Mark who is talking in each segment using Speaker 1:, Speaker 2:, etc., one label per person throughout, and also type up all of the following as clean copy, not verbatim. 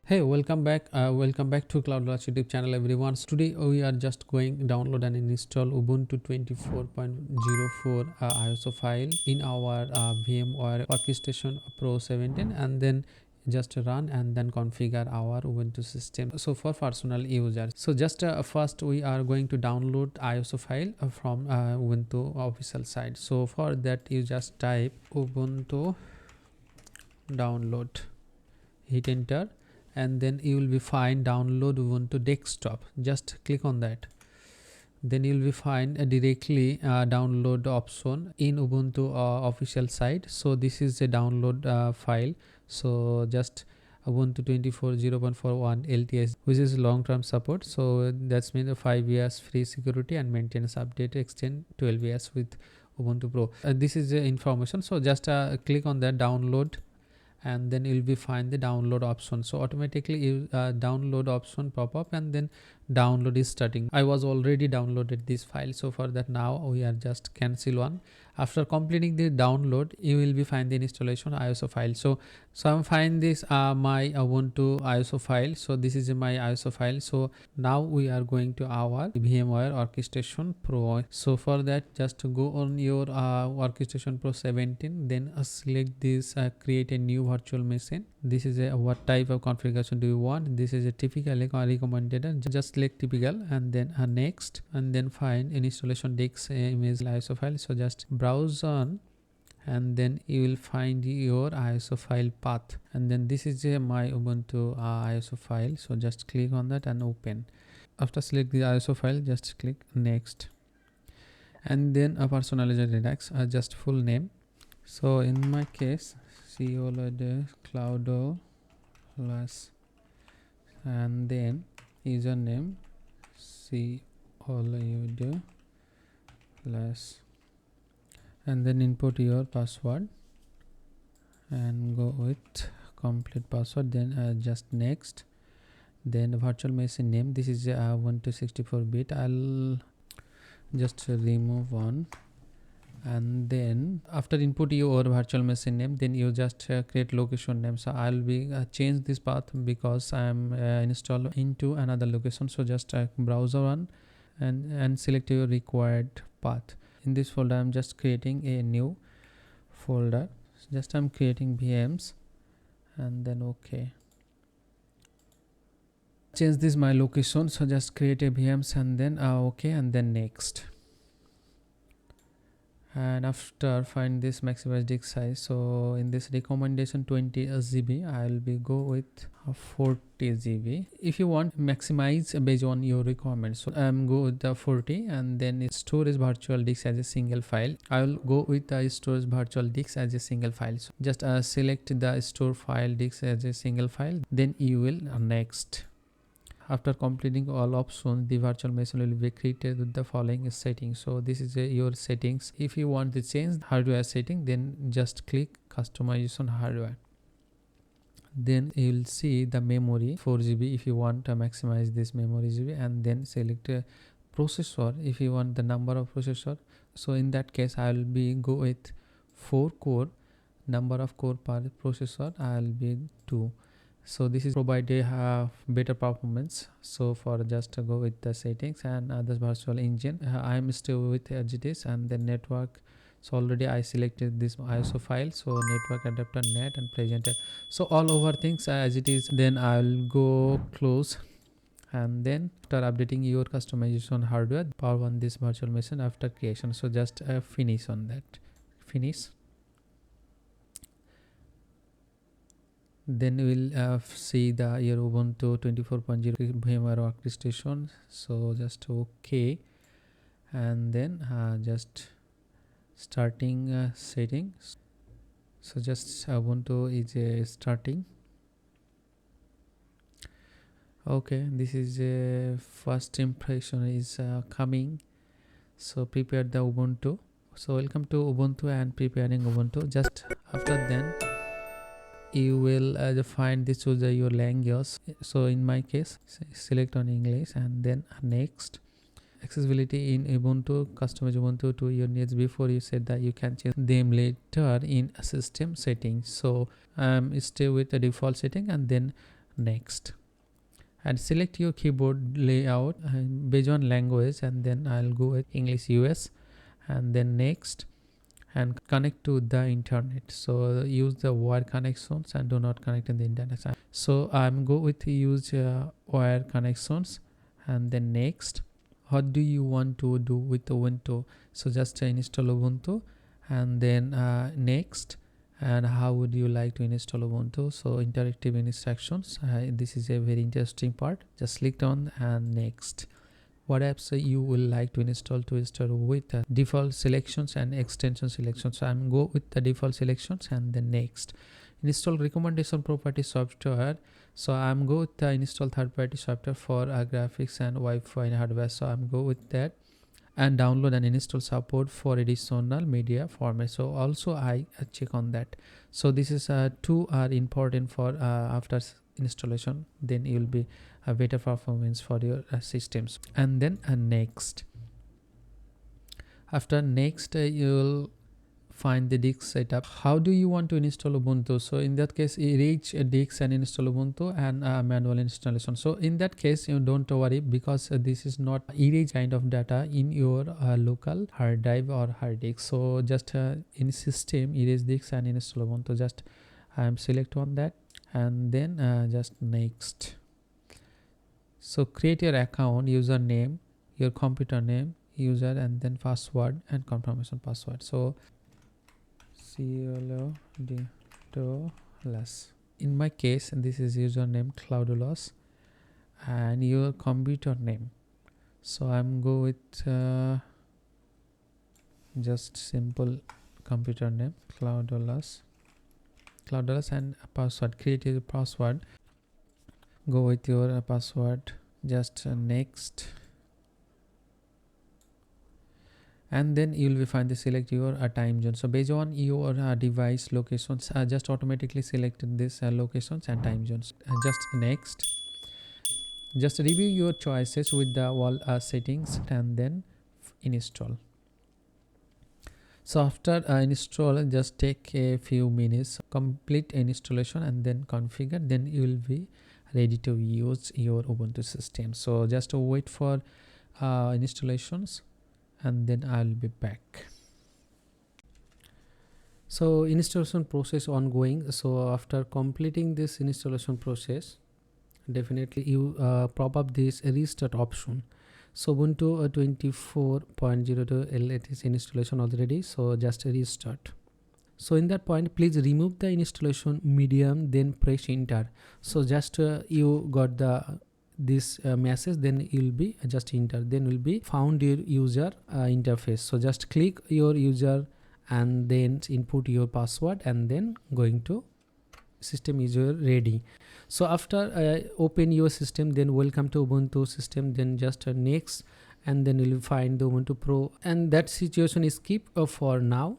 Speaker 1: Hey, welcome back to ClouDolus YouTube channel, everyone. So today we are just going download and install Ubuntu 24.04 ISO file in our VMware Workstation Pro 17, and then just run and then configure our Ubuntu system. So for personal users, so just first we are going to download ISO file from Ubuntu official site. So for that you just type Ubuntu download, hit enter, and then you will be find download Ubuntu desktop. Just click on that, then you will be find directly download option in Ubuntu official site. So this is a download file. So just Ubuntu 24.04 LTS, which is long-term support. So that's mean the 5 years free security and maintenance update extend 12 years with Ubuntu Pro. This is the information. So just click on that download, and then you'll be find the download option. So automatically you download option pop up, and then download is starting. I was already downloaded this file, so for that now we are just cancel one. After completing the download, you will be find the installation ISO file. So I'm find this my Ubuntu ISO file. So this is my ISO file. So now we are going to our VMware Workstation Pro. So for that, just go on your Workstation Pro 17, then select this create a new virtual machine. This is a what type of configuration do you want. This is a typically recommended, and just select typical, and then next, and then find installation disk image ISO file. So just browse on, and then you will find your ISO file path, and then this is my Ubuntu ISO file. So just click on that and open. After select the ISO file, just click next, and then a personalized Linux, just full name. So in my case, ClouDolus, and then username ClouDolus, and then input your password and go with complete password, then just next. Then virtual machine name, this is 1 to 64-bit. I'll just remove one, and then after input your virtual machine name, then you just create location name. So I'll be change this path because I'm install into another location. So just browser one, and select your required path. In this folder I'm just creating a new folder. Just I'm creating VMs, and then okay, change this my location. So just create a VMs, and then okay, and then next. And after find this maximize disk size. So in this recommendation 20 GB, I'll be go with 40 GB. If you want maximize based on your requirements, so go with the 40, and then storage virtual disk as a single file. I'll go with the storage virtual disk as a single file. So just select the store file disk as a single file, then you will next. After completing all options, the virtual machine will be created with the following settings. So this is your settings. If you want to change hardware setting, then just click customization hardware. Then you will see the memory 4 GB if you want to maximize this memory GB, and then select processor if you want the number of processor. So in that case, I will be go with 4 core. Number of core per processor I will be 2. So this is provide a better performance. So for just go with the settings and this virtual engine, I am still with as it is, and then network. So already I selected this ISO file. So network adapter net and presenter. So all over things as it is. Then I'll go close, and then after updating your customization hardware, power on this virtual machine after creation. So just finish on that. Finish. Then we'll see the your Ubuntu 24.0 VMware Workstation. So just okay, and then just starting settings. So just Ubuntu is starting. Okay, this is a first impression is coming. So prepare the Ubuntu. So welcome to Ubuntu and preparing Ubuntu. Just after then, you will find this choose your language. So in my case, select on English, and then next. Accessibility in Ubuntu, customize Ubuntu to your needs. Before you said that you can change them later in system settings. So stay with the default setting, and then next, and select your keyboard layout based on language, and then I'll go with English US, and then next, and connect to the internet. So use the wire connections and do not connect in the internet. So I'm go with use wire connections, and then next. What do you want to do with Ubuntu? So just install Ubuntu, and then next, and how would you like to install Ubuntu? So interactive instructions, this is a very interesting part. Just click on and next. What apps you will like to install with default selections and extension selections. So I'm go with the default selections, and then next. Install recommendation property software. So I'm go with the install third-party software for graphics and Wi-Fi and hardware. So I'm go with that, and download and install support for additional media format. So also I check on that. So this is two are important for after installation, then you will be a better performance for your systems. And then next. After next, you'll find the disk setup. How do you want to install Ubuntu? So in that case, erase disk and install Ubuntu, and manual installation. So in that case, you don't worry, because this is not erase kind of data in your local hard drive or hard disk. So just in system, erase disk and install Ubuntu. Just I'm select on that, and then just next. So create your account, username, your computer name, user, and then password and confirmation password. So ClouDolus. In my case, this is username ClouDolus, and your computer name. So I'm go with just simple computer name ClouDolus, and password. Create your password. Go with your password. Just next. And then you will be find the select your time zone. So based on your device locations, just automatically selected this locations and time zones. Just next. Just review your choices with the wall settings, and then install. So after install, just take a few minutes, complete installation, and then configure. Then you will be ready to use your Ubuntu system. So just wait for installations, and then I'll be back. So installation process ongoing. So after completing this installation process, definitely you pop up this restart option. So Ubuntu 24.02 it is installation already, so just restart. So in that point, please remove the installation medium, then press enter. So just you got the this message, then you'll be just enter, then will be found your user interface. So just click your user, and then input your password, and then going to system is ready. So after open your system, then welcome to Ubuntu system, then just next, and then you'll find the Ubuntu Pro, and that situation is keep for now,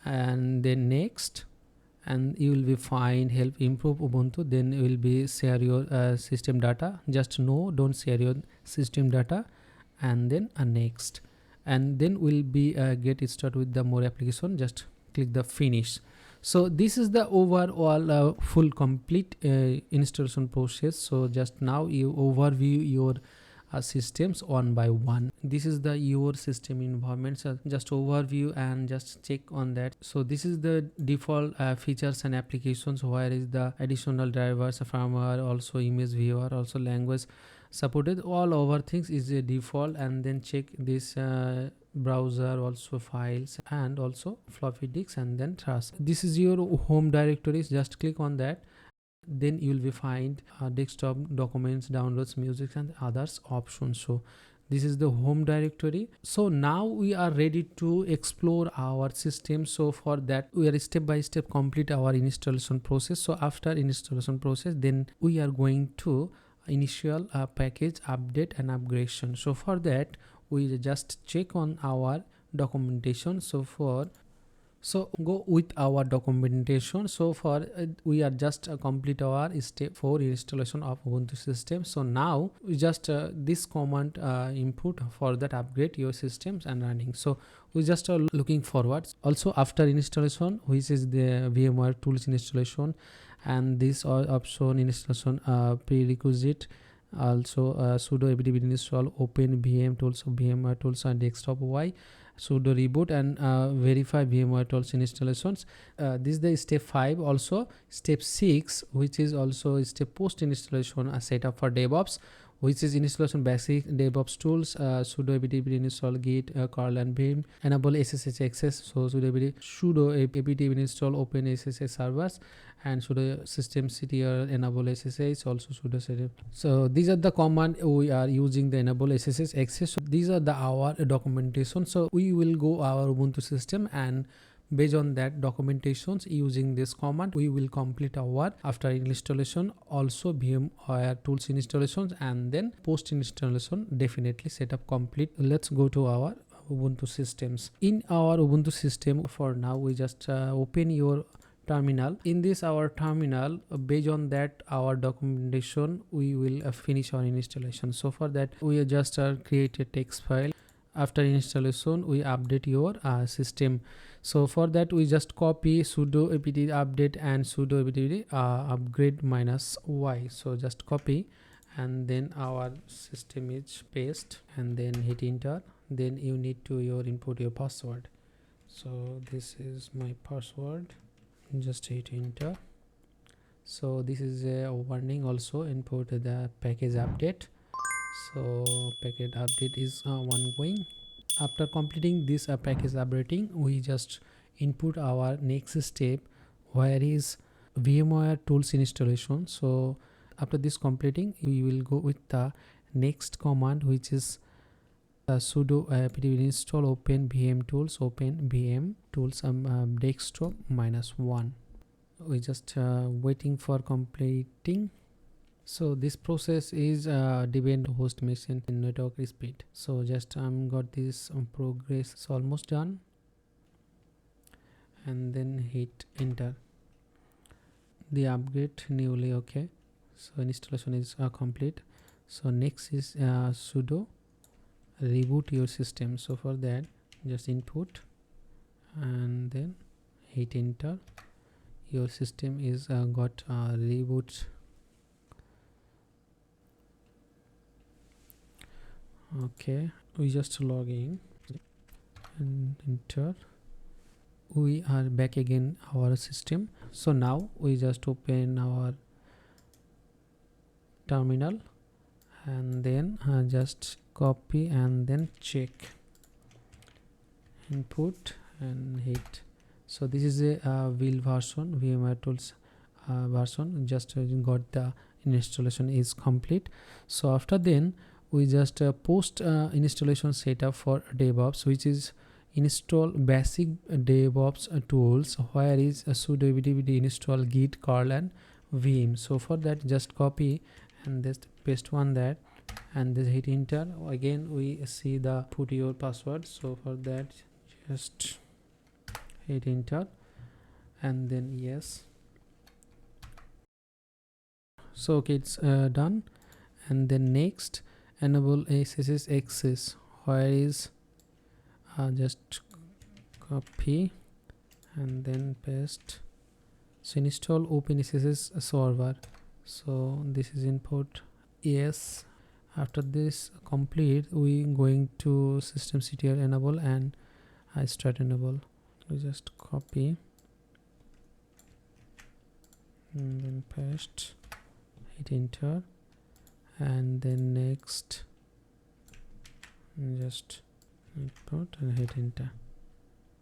Speaker 1: and then next, and you will be find help improve Ubuntu. Then you will be share your system data. Just no, don't share your system data, and then next, and then we'll be get started with the more application. Just click the finish. So this is the overall full complete installation process. So just now you overview your systems one by one. This is the your system environment. So just overview and just check on that. So this is the default features and applications. Where is the additional drivers, firmware, also image viewer, also language supported. All over things is a default, and then check this browser, also files, and also floppy disks, and then trust. This is your home directories. Just click on that, then you will be find desktop, documents, downloads, music, and others options. So this is the home directory. So now we are ready to explore our system. So for that, we are step by step complete our installation process. So after installation process, then we are going to initial package update and upgradation. So for that, we just check on our documentation. So So go with our documentation. So for we are just complete our step 4 installation of Ubuntu system. So now we just this command input for that upgrade your systems and running. So we just are looking forward. Also after installation, which is the VMware tools installation, and this option installation prerequisite. Also sudo apt install open VM tools, VMware tools and desktop y, sudo reboot and verify VMware tools installations. This is the step 5. Also step 6, which is also step post installation setup for DevOps, which is installation basic DevOps tools, sudo apt install git curl and vim, enable SSH access. So sudo apt install open SSH servers, and sudo systemctl enable SSH, also sudo setup. So these are the command we are using the enable SSH access. So these are the our documentation. So we will go our Ubuntu system, and based on that documentations using this command we will complete our after installation also VMware tools installations, and then post installation definitely setup complete. Let's go to our Ubuntu systems. In our Ubuntu system, for now we just open your terminal. In this our terminal, based on that our documentation we will finish our installation. So for that we just create a text file. After installation we update your system. So for that we just copy sudo apt update and sudo apt upgrade -y. So just copy, and then our system is paste, and then hit enter. Then you need to input your password. So this is my password, just hit enter. So this is a warning, also input the package update. So package update is ongoing. After completing this package updating, we just input our next step, where is VMware tools installation. So after this completing, we will go with the next command, which is sudo apt install open VM tools, open VM tools desktop -1. We just waiting for completing. So this process is depend host machine and network speed. So just got this progress, it's almost done, and then hit enter. The upgrade newly okay. So installation is complete. So next is sudo reboot your system. So for that just input and then hit enter. Your system is got reboot. Okay, we just log in and enter. We are back again our system. So now we just open our terminal, and then just copy and then check, input and hit. So this is a wheel version, VMware tools version. Just got the installation is complete. So after then we just post installation setup for DevOps, which is install basic DevOps tools, where is sudo apt install git curl and vim. So for that just copy and just paste one that, and just hit enter. Again we see the put your password. So for that just hit enter, and then yes. So okay, it's done. And then next, enable SSH access, where is just copy and then paste. So install open SSH server. So this is input yes. After this complete, we going to systemctl enable and start enable. We just copy and then paste, hit enter, and then next just input and hit enter.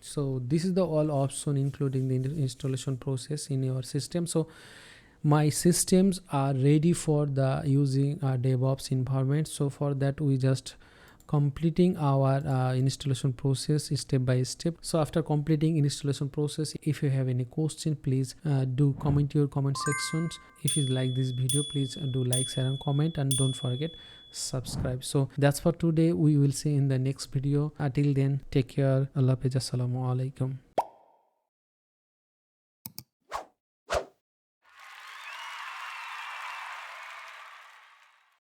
Speaker 1: So this is the all option including the installation process in your system. So my systems are ready for the using DevOps environment. So for that we just completing our installation process step by step. So after completing installation process, if you have any question, please do comment your comment sections. If you like this video, please do like, share and comment, and don't forget subscribe. So that's for today. We will see in the next video. Until then, take care. Allah Hafiz. Assalamu alaikum.